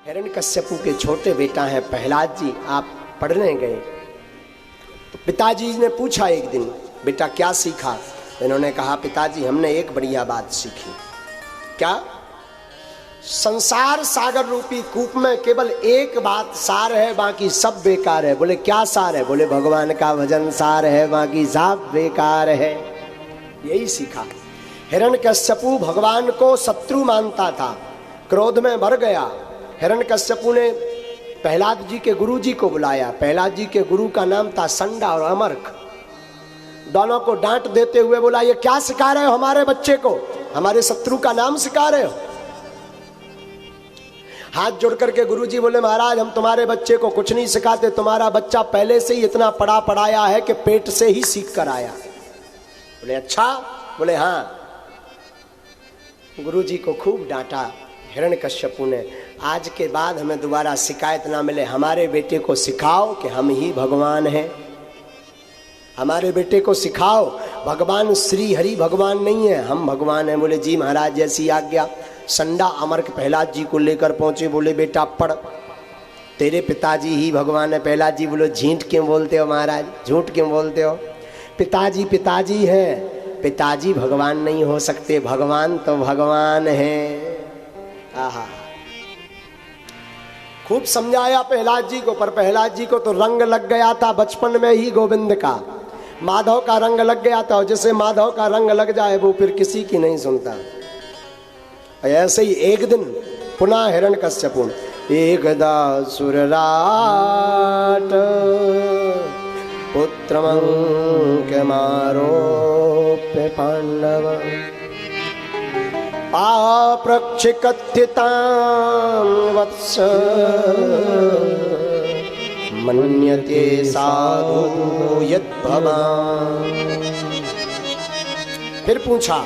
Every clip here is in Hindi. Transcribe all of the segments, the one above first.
हिरण्यकश्यपु के छोटे बेटा हैं प्रहलाद जी, आप पढ़ने गए तो पिताजी ने पूछा एक दिन, बेटा क्या सीखा? इन्होंने कहा, पिताजी हमने एक बढ़िया बात सीखी। क्या? संसार सागर रूपी कूप में केवल एक बात सार है, बाकी सब बेकार है। बोले क्या सार है? बोले भगवान का भजन सार है, बाकी सब बेकार है। यही सीखा। हिरण्यकश्यपु भगवान को शत्रु मानता था, क्रोध में भर गया। हिरण्यकश्यपु ने प्रहलाद जी के गुरु जी को बुलाया। प्रहलाद जी के गुरु का नाम था संडा और अमर्क। दोनों को डांट देते हुए बोला, ये क्या सिखा रहे हो हमारे बच्चे को? हमारे शत्रु का नाम सिखा रहे हो? हाथ जोड़ करके गुरुजी बोले, महाराज हम तुम्हारे बच्चे को कुछ नहीं सिखाते, तुम्हारा बच्चा पहले से ही इतना पढ़ा पढ़ाया है कि पेट से ही सीख कर आया। बोले अच्छा? बोले हाँ। गुरुजी को खूब डांटा हिरण्यकश्यपु ने। आज के बाद हमें दोबारा शिकायत ना मिले, हमारे बेटे को सिखाओ कि हम ही भगवान हैं। हमारे बेटे को सिखाओ भगवान श्री हरि भगवान नहीं है, हम भगवान हैं। बोले जी महाराज जैसी आज्ञा। संडा अमर्क प्रहलाद जी को लेकर पहुंचे। बोले बेटा पढ़, तेरे पिताजी ही भगवान है। प्रहलाद जी बोले झूठ क्यों बोलते हो महाराज, झूठ क्यों बोलते हो? पिताजी पिताजी हैं, पिताजी भगवान नहीं हो सकते, भगवान तो भगवान है। आहा, खूब समझाया प्रहलाद जी को, पर प्रहलाद जी को तो रंग लग गया था बचपन में ही गोविंद का, माधव का रंग लग गया था। और जैसे माधव का रंग लग जाए वो फिर किसी की नहीं सुनता। ऐसे ही एक दिन पुनः हिरण्यकश्यपु एकदा सुरराट पुत्रमंकमारोप्य पांडव आप्रक्षिकथितां वत्स मन्यते साधु यद्भवान्। फिर पूछा,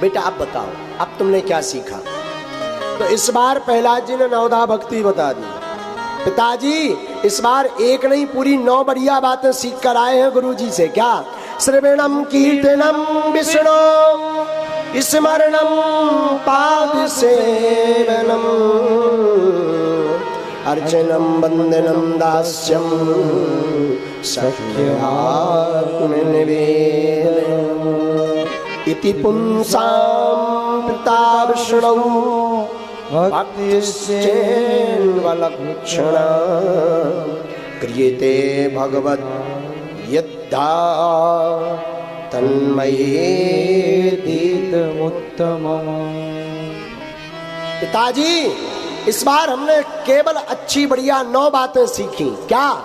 बेटा आप बताओ अब तुमने क्या सीखा? तो इस बार प्रहलाद जी ने नवधा भक्ति बता दी। पिताजी इस बार एक नहीं पूरी 9 बढ़िया बातें सीख कर आए हैं गुरु जी से। क्या? श्रवणम कीर्तनम विष्णु स्मरणम पाद सेवनम अर्चनम वंदनम दास्यम सख्यात्मनिवेदनम इति पुंसां पिता विष्णु भक्तिश्चेन्वलक्षणा क्रियते भगवद् यद्धा तन्मयेतीतमुत्तमम्। पिताजी इस बार हमने केवल अच्छी बढ़िया 9 बातें सीखी। क्या?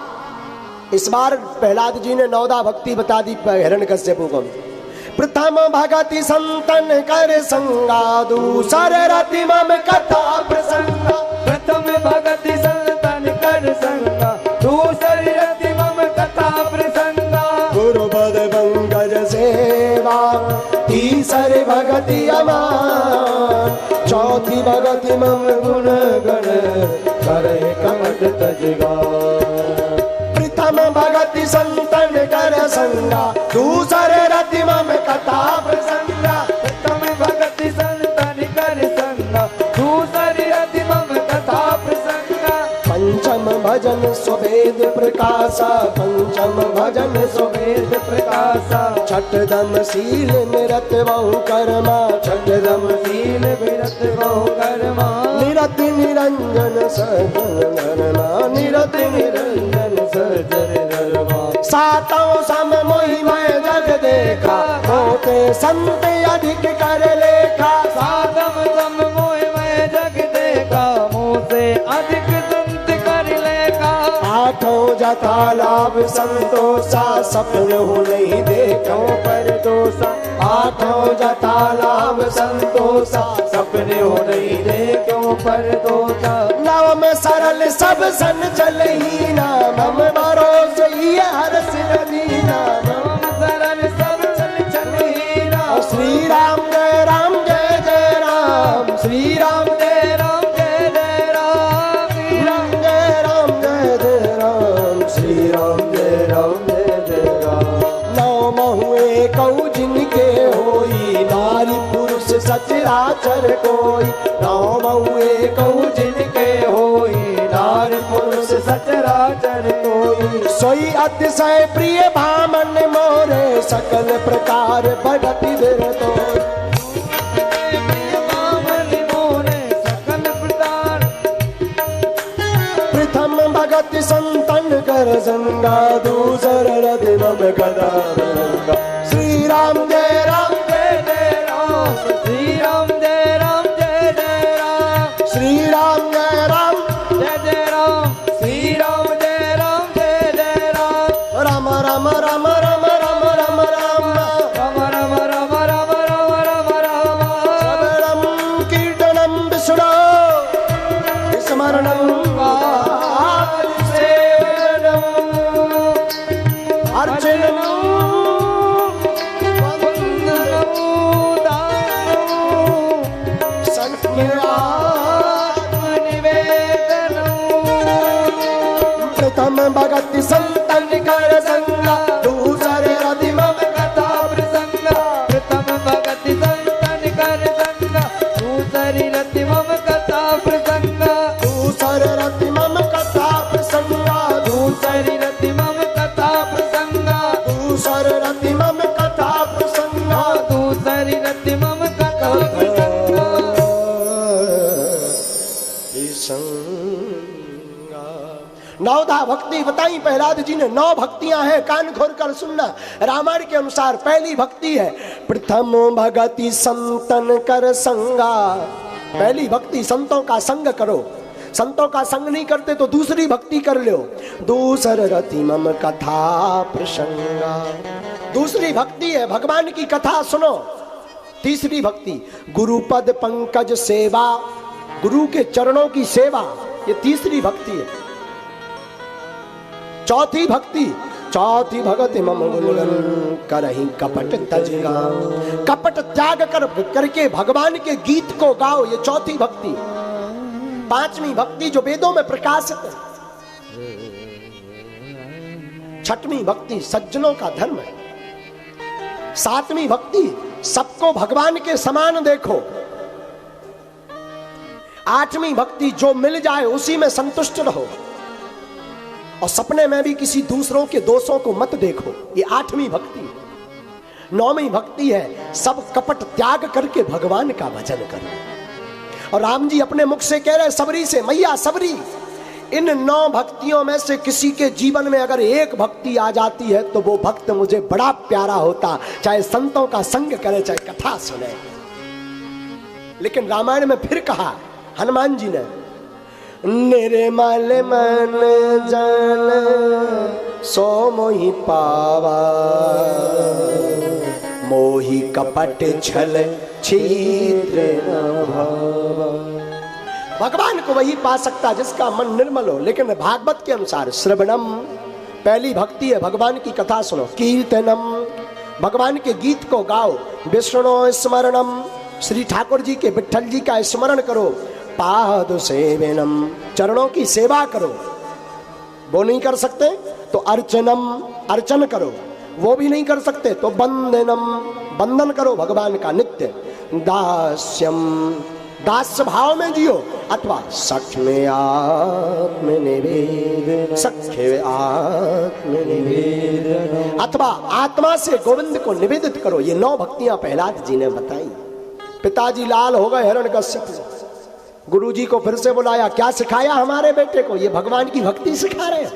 इस बार प्रहलाद जी ने नवधा भक्ति बता दी हिरण्यकश्यपु को। प्रथम भगति संतन कर संगा, दूसर रति मम कथा प्रसंगा। प्रथम भगति संतन कर संगा, दूसर रति मम कथा प्रसंगा। गुरुपद पंकज सेवा, तीसरी भगति अमान, चौथी भगति मम गुण गण करे कमट तजगा। प्रथम भगति संतन कर संगा, दूसरे रति मम कथा प्रसंगा। प्रथम भगति संतन कर संगा, दूसरी रति मम कथा प्रसंगा। पंचम भजन सुवेद प्रकाशा, पंचम भजन सुवेद प्रकाशा। छठदम शील निरत बहु कर्मा, छठदम शील निरत बहु कर्मा। निरति निरंजन सजन धर्मा, निरति निरंजन सजन धर्मा। सातों सम मोहि मैं जग देखा, होते संत अधिक कर लेखा। सातम सम मोहि मैं जग देखा, मोसे अधिक संत कर लेखा। आठों जथा लाभ संतोषा, सपन हो नहीं देखो पर दोषा। आठों जथा लाभ संतोषा, सपने हो नहीं देखो पर दोषा। नवम सरल सब सन चल ही नाम, हम भरोसे ही हर सिर दीना। नवम सरल सब चल ही नाम। श्री राम जय राम जय जय राम, श्री राम जय राम जय जय राम। श्री राम जय राम जय जय राम, श्री राम जय राम जय जय राम। नाम हुए कऊ जिनके होई, नारी पुरुष सचराचर कोई। नाम हुए कऊ जिनके सोई अतिशय प्रिय भामन मोरे सकल प्रकार बढ़ती देर तो प्रथम भगत संतन कर संगा दूसर रति मम कदा श्री राम जय राम जय जय राम श्री राम जय राम जय जय राम श्री राम जय राम जय जय राम श्री राम जय राम जय जय राम राम राम राम राम राम राम राम राम राम राम राम राम राम राम श्रवणं कीर्तनं विष्णो स्मरणं सेवनम् अर्चनम् प्रथम भगति संतन कर संगा दूसरे रति मम कथा प्रसंग प्रथम भगति संतन कर संग दूसरी रति मम कथा प्रसंग दूसर रति मम कथा प्रसंगा दूसरी रति मम कथा प्रसंग दूसर रति मम कथा प्रसंगा दूसरी रति मम कथा प्रसंग नवधा भक्ति बताई प्रहलाद जी ने। 9 भक्तियां हैं, कान खोल कर सुनना। रामायण के अनुसार पहली भक्ति है प्रथम भगति संतन कर संगा। पहली भक्ति संतों का संग करो। संतों का संग नहीं करते तो दूसरी भक्ति कर लो। दूसर रति मम कथा प्रसंगा। दूसरी भक्ति है भगवान की कथा सुनो। तीसरी भक्ति गुरुपद पंकज सेवा, गुरु के चरणों की सेवा, ये तीसरी भक्ति है। चौथी भक्ति, चौथी भगति मम गुणगन करहि कपट तज गाओ। कपट त्याग करके भगवान के गीत को गाओ, ये चौथी भक्ति। पांचवी भक्ति जो वेदों में प्रकाशित है। छठवीं भक्ति सज्जनों का धर्म है। सातवीं भक्ति सबको भगवान के समान देखो। आठवीं भक्ति जो मिल जाए उसी में संतुष्ट रहो और सपने में भी किसी दूसरों के दोषों को मत देखो, ये आठवीं भक्ति है। नौवीं भक्ति है सब कपट त्याग करके भगवान का भजन करो। और राम जी अपने मुख से कह रहे सबरी से, मैया सबरी, इन 9 भक्तियों में से किसी के जीवन में अगर एक भक्ति आ जाती है तो वो भक्त मुझे बड़ा प्यारा होता, चाहे संतों का संग करे चाहे कथा सुने। लेकिन रामायण में फिर कहा हनुमान जी ने, निर्मल मन जन सो मोहि पावा, मोहि कपट छल छिद्र न भावा। भगवान को वही पा सकता जिसका मन निर्मल हो। लेकिन भागवत के अनुसार श्रवणम पहली भक्ति है, भगवान की कथा सुनो। कीर्तनम भगवान के गीत को गाओ। विष्णु स्मरणम श्री ठाकुर जी के विठ्ठल जी का स्मरण करो। पाद सेवनम चरणों की सेवा करो। वो नहीं कर सकते तो अर्चनम अर्चन करो। वो भी नहीं कर सकते तो बंदनम बंदन करो भगवान का नित्य। दास्यम दास्य भाव में जियो अथवा सख्य आत्मनिवेदन, सख्य आत्मनिवेदन अथवा आत्मा से गोविंद को निवेदित करो। ये 9 भक्तियां प्रहलाद जी ने बताई। पिताजी लाल हो गए हिरण्यकश्यप। गुरुजी को फिर से बुलाया, क्या सिखाया हमारे बेटे को? ये भगवान की भक्ति सिखा रहे हैं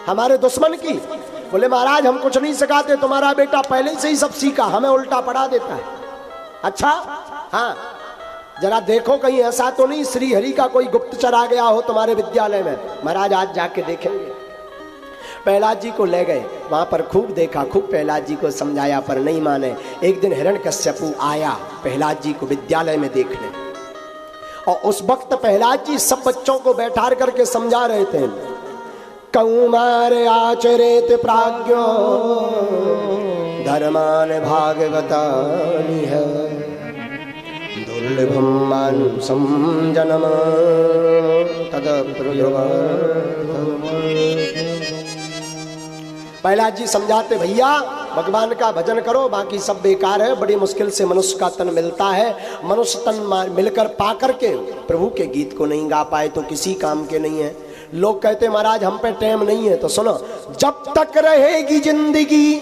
हमारे दुश्मन की। बोले महाराज हम कुछ नहीं सिखाते, तुम्हारा बेटा पहले से ही सब सीखा, हमें उल्टा पढ़ा देता है। अच्छा हाँ, जरा देखो कहीं ऐसा तो नहीं श्री हरि का कोई गुप्तचर आ गया हो तुम्हारे विद्यालय में। महाराज आज जाके देखेंगे। प्रहलाद जी को ले गए, वहां पर खूब देखा, खूब प्रहलाद जी को समझाया पर नहीं माने। एक दिन हिरण्यकश्यपु आया प्रहलाद जी को विद्यालय में देखने, और उस वक्त प्रहलाद जी सब बच्चों को बैठा करके समझा रहे थे। कौमार आचरेत प्राज्ञो धर्मान भागवतानि है, दुर्लभम मानुषम जन्म तद प्रहलाद जी समझाते, भैया भगवान का भजन करो, बाकी सब बेकार है। बड़ी मुश्किल से मनुष्य का तन मिलता है, मनुष्य तन मिलकर पा करके प्रभु के गीत को नहीं गा पाए तो किसी काम के नहीं है। लोग कहते महाराज हम पे टाइम नहीं है, तो सुनो, जब तक रहेगी जिंदगी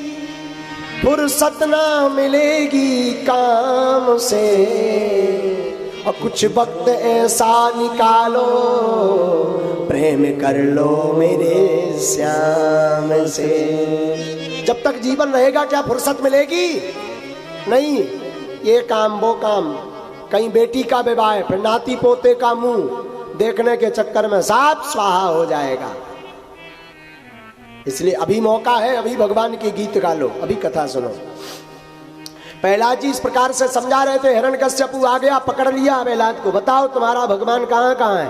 फुर्सत ना मिलेगी काम से, और कुछ वक्त ऐसा निकालो प्रेम कर लो मेरे श्याम से। जब तक जीवन रहेगा क्या फुर्सत मिलेगी? नहीं, ये काम वो काम, कहीं बेटी का विवाह, फिर नाती पोते का मुंह देखने के चक्कर में साफ स्वाहा हो जाएगा। इसलिए अभी मौका है, अभी भगवान के गीत गा लो, अभी कथा सुनो। प्रहलाद जी इस प्रकार से समझा रहे थे, हिरण्यकश्यपु आ गया, पकड़ लिया प्रहलाद को, बताओ तुम्हारा भगवान कहाँ कहाँ है?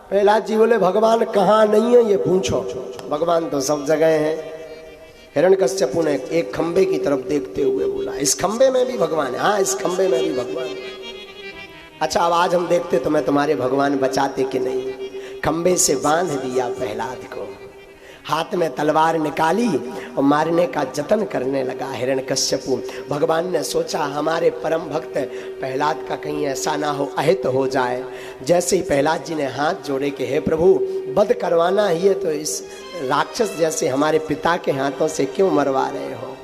प्रहलाद जी बोले भगवान कहाँ नहीं है ये पूछो, भगवान तो सब जगह है। हिरण्यकश्यपु ने एक खंबे की तरफ देखते हुए बोला, इस खंबे में भी भगवान है? हाँ, इस खंबे में भी भगवान है। अच्छा, अब आज हम देखते तो मैं तुम्हारे भगवान बचाते कि नहीं। खंबे से बांध दिया प्रहलाद को, हाथ में तलवार निकाली और मारने का जतन करने लगा हिरण्यकश्यपु। भगवान ने सोचा हमारे परम भक्त प्रहलाद का कहीं ऐसा ना हो, अहित हो जाए। जैसे ही प्रहलाद जी ने हाथ जोड़े कि हे प्रभु, वध करवाना ही है तो इस राक्षस जैसे हमारे पिता के हाथों से क्यों मरवा रहे हो,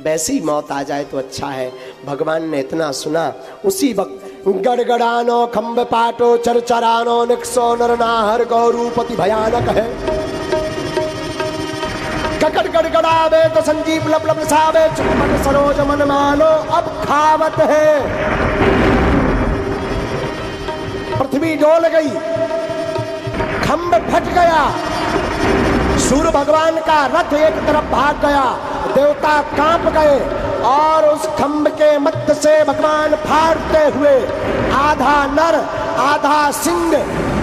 वैसी मौत आ जाए तो अच्छा है। भगवान ने इतना सुना, उसी वक्त गड़गड़ानो खम्ब पाटो चरचरानो निक्सो नरनाहर गौरूपति भयानक है। ककड़ गड़गड़ावे तो संजीव लब लब सावे, चुपन सरोज मन मानो अब खावत है। पृथ्वी डोल गई, खम्ब फट गया, सूर्य भगवान का रथ एक तरफ भाग गया, देवता कांप गए और उस खम्ब के मध्य से भगवान फाड़ते हुए आधा नर आधा सिंह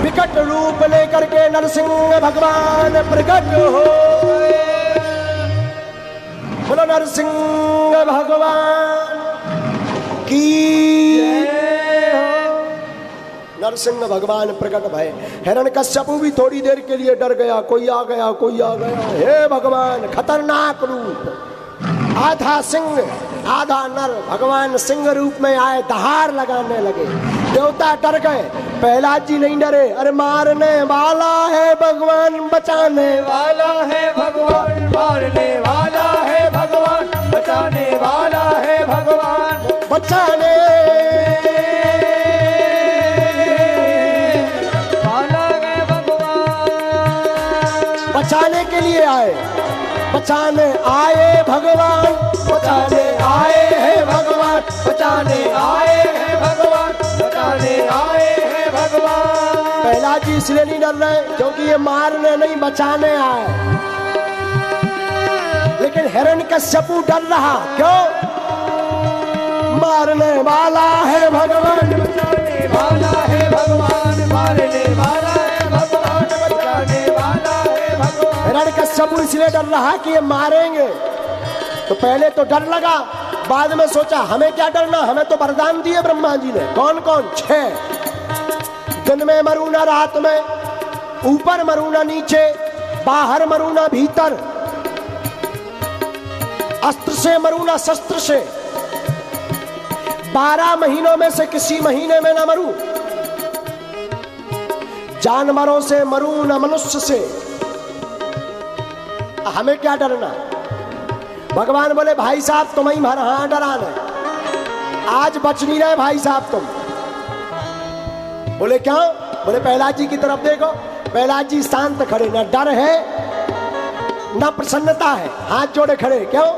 विकट रूप लेकर के नरसिंह भगवान प्रकट हो। बोलो नरसिंह भगवान की नरसिंह भगवान प्रकट भय। हिरण्यकश्यपु भी थोड़ी देर के लिए डर गया, कोई आ गया कोई आ गया। हे भगवान, खतरनाक रूप, आधा सिंह आधा नर, भगवान सिंह रूप में आए, दहाड़ लगाने लगे। देवता डर गए, प्रहलाद जी नहीं डरे। अरे मारने वाला है भगवान, बचाने वाला है भगवान, मारने वाला है भगवान, बचाने वाला है भगवान, बचाने बचाने के लिए आए, बचाने आए भगवान, बचाने आए हैं भगवान, बचाने आए हैं भगवान, बचाने आए हैं भगवान। प्रहलाद जी इसलिए नहीं डर रहे क्योंकि ये मारने नहीं बचाने आए, लेकिन हिरण्यकश्यपु डर रहा। क्यों? मारने वाला है भगवान, बचाने वाला है भगवान, मारने वाला है भगवान, बचाने वाला है भगवान। हिरण्यकश्यपु इसलिए डर रहा कि ये मारेंगे। तो पहले तो डर लगा, बाद में सोचा हमें क्या डरना, हमें तो वरदान दिए ब्रह्मा जी ने। कौन कौन? 6। दिन में मरू ना रात में, ऊपर मरू ना नीचे, बाहर मरू ना भीतर, अस्त्र से मरू ना शस्त्र से, 12 महीनों में से किसी महीने में ना मरू, जानवरों से मरू ना मनुष्य से। हमें क्या डरना? भगवान बोले भाई साहब तुम ही भर, हाँ डराना, आज बच नहीं रहे भाई साहब तुम। बोले क्यों? बोले प्रहलाद जी की तरफ देखो, प्रहलाद जी शांत खड़े, न डर है न प्रसन्नता है, हाथ जोड़े खड़े। क्यों?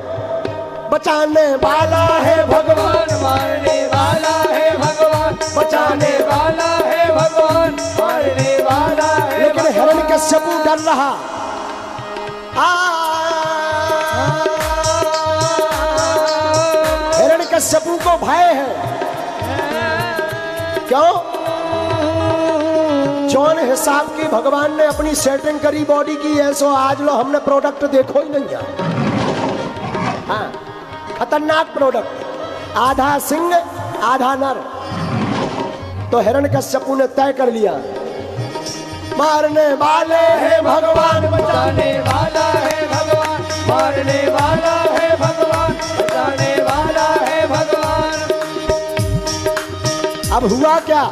बचाने वाला है भगवान, मारने वाला है भगवान, बचाने वाला है भगवान, मारने वाला है। लेकिन हिरण्यकश्यपु डर रहा। हिरण्यकश्यपु को भय है। क्यों? जौन हिसाब की भगवान ने अपनी सेटिंग करी बॉडी की है, सो आज लो हमने प्रोडक्ट देखो ही नहीं है। हाँ, खतरनाक प्रोडक्ट, आधा सिंह आधा नर। तो हिरण्यकश्यपु ने तय कर लिया, मारने वाले हैं भगवान, बचाने वाला है भगवान, मारने वाला है भगवान, बचाने वाला है भगवान। अब हुआ क्या?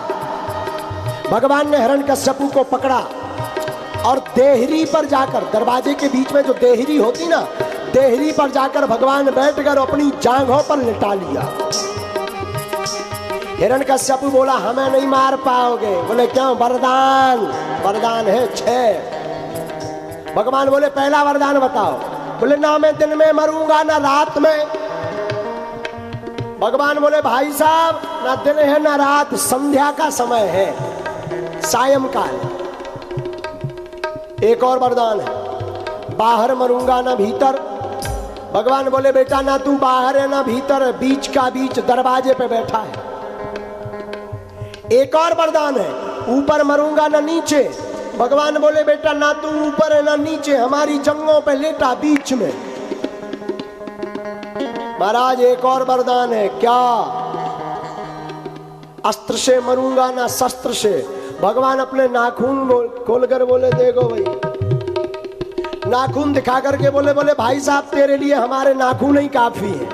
भगवान ने हिरण्यकश्यपु को पकड़ा, और देहरी पर जाकर, दरवाजे के बीच में जो देहरी होती ना, देहरी पर जाकर भगवान बैठकर अपनी जांघों पर लिटा लिया। हिरण्यकश्यपु बोला हमें नहीं मार पाओगे। बोले क्यों? वरदान, वरदान है 6। भगवान बोले पहला वरदान बताओ। बोले ना मैं दिन में मरूंगा ना रात में। भगवान बोले भाई साहब ना दिन है ना रात, संध्या का समय है, सायंकाल। एक और वरदान है, बाहर मरूंगा ना भीतर। भगवान बोले बेटा ना तू बाहर है ना भीतर है, बीच का बीच दरवाजे पे बैठा है। एक और वरदान है, ऊपर मरूंगा ना नीचे। भगवान बोले बेटा ना तू ऊपर है ना नीचे, हमारी जंगों पे लेटा बीच में। महाराज एक और वरदान है, क्या? अस्त्र से मरूंगा ना शस्त्र से। भगवान अपने नाखून खोलकर बोले देखो भाई, नाखून दिखा करके बोले भाई साहब तेरे लिए हमारे नाखून ही काफी है।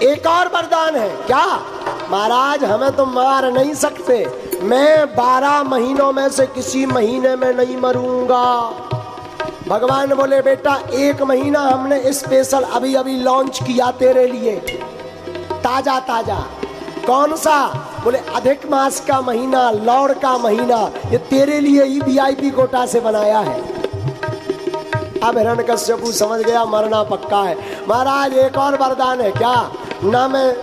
एक और वरदान है, क्या? महाराज हमें तो मार नहीं सकते, मैं 12 महीनों में से किसी महीने में नहीं मरूंगा। भगवान बोले बेटा 1 महीना हमने स्पेशल अभी अभी लॉन्च किया तेरे लिए, ताजा ताजा। कौन सा? बोले अधिक मास का महीना, लौड़ का महीना, ये तेरे लिए ही VIP कोटा से बनाया है। अब हिरण्यकश्यपु समझ गया मरना पक्का है। महाराज एक और वरदान है, क्या? ना मैं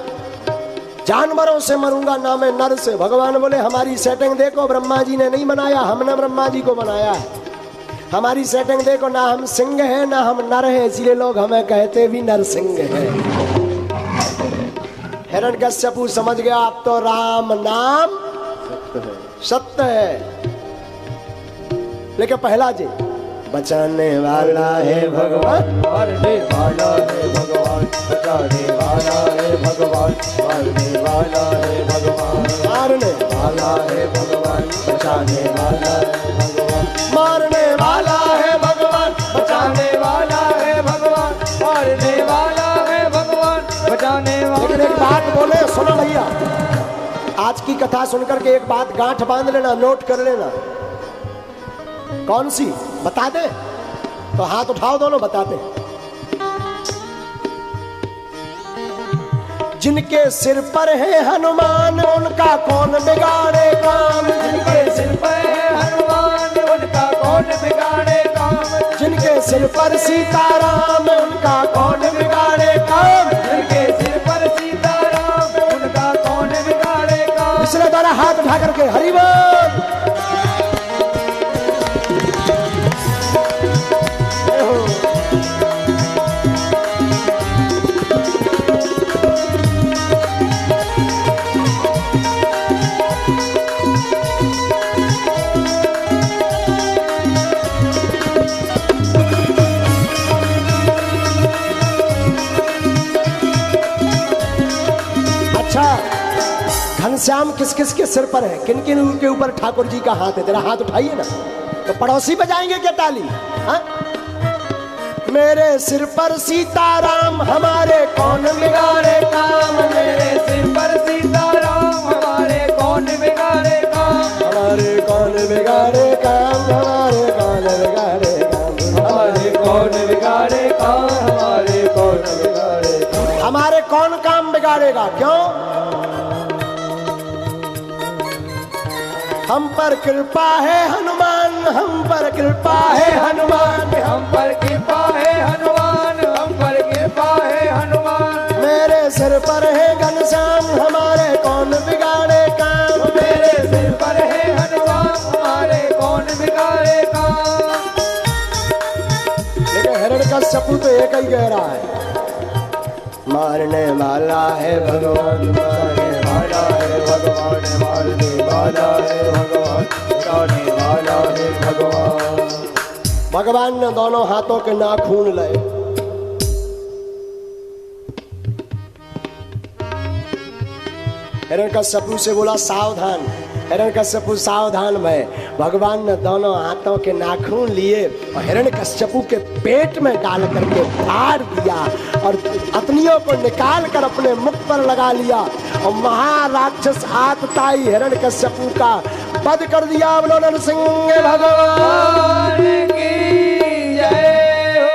जानवरों से मरूंगा ना मैं नर से। भगवान बोले हमारी सेटिंग देखो, ब्रह्मा जी ने नहीं बनाया, हमने ब्रह्मा जी को बनाया है। हमारी सेटिंग देखो, ना हम सिंह हैं ना हम नर हैं, इसलिए लोग हमें कहते भी नरसिंह हैं। हिरण्यकश्यपु समझ गया अब तो राम नाम सत्य है। लेकिन पहला जी, बचाने वाला है भगवान, मारने वाला है भगवान, बचाने वाला है भगवान, मारने वाला है भगवान, मारने वाला है भगवान, बचाने वाला है भगवान, मारने वाला है भगवान, बचाने वाला है भगवान, मारने वाला है भगवान, बचाने वाला। लेकिन एक बात बोले, सुनो भैया, आज की कथा सुनकर के एक बात गांठ बांध लेना, नोट कर लेना। कौन सी? बता दे तो हाथ उठाओ, दोनों बताते। जिनके सिर पर है हनुमान उनका कौन बिगाड़े काम। जिनके सिर पर है हनुमान उनका कौन बिगाड़े काम। जिनके सिर पर सीताराम उनका कौन बिगाड़े काम। जिनके सिर पर सीताराम उनका कौन बिगाड़े काम। इसलिए द्वारा हाथ उठा करके हरि बोल। घनश्याम किस किस के सिर पर है? किन किन के ऊपर ठाकुर जी का हाथ है? जरा हाथ उठाइए ना, तो पड़ोसी बजाएंगे क्या ताली? हा? मेरे सिर पर सीताराम हमारे कौन बिगाड़े काम। मेरे सिर पर सीताराम हमारे कौन बिगाड़े काम। हमारे कौन बिगाड़े काम। हमारे कौन बिगाड़े काम। हमारे कौन बिगाड़े काम। हमारे कौन बिगाड़े काम। हमारे कौन काम बिगाड़ेगा? क्यों? हम पर कृपा है हनुमान, हम पर कृपा है हनुमान, हम पर कृपा है हनुमान, हम पर कृपा है हनुमान। मेरे सिर पर है घनश्याम हमारे कौन बिगाड़े काम। मेरे सिर पर है हनुमान हमारे कौन बिगाड़े काम। लेकिन हिरण्यकश्यपु तो एक ही कह रहा है, मारने वाला है भगवान, मारने वाला है भगवान, मारने वाला है भगवान, मारने वाला है भगवान। भगवान ने दोनों हाथों के नाखून लए, हिरण्यकश्यपु से बोला सावधान। हिरण्यकश्यपु सावधान भय। भगवान ने दोनों हाथों के नाखून लिए और हिरण्यकश्यपु के पेट में डाल करके फाड़ दिया और अतनियों को निकाल कर अपने मुख पर लगा लिया और महाराक्षस आतताई हिरण्यकश्यपु का वध कर दिया। बोलो नरसिंह भगवान की जय हो।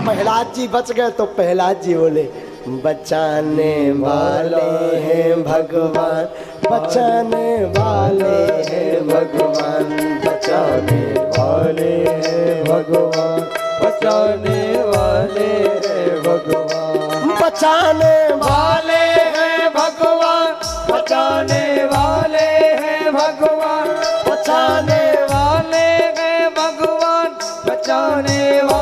प्रहलाद जी बच गए तो प्रहलाद जी बोले बचाने वाले हैं भगवान, बचाने वाले हैं भगवान, बचाने वाले हैं भगवान, बचाने वाले हैं भगवान, बचाने वाले हैं भगवान, बचाने वाले हैं भगवान, बचाने वाले हैं भगवान, बचाने वाले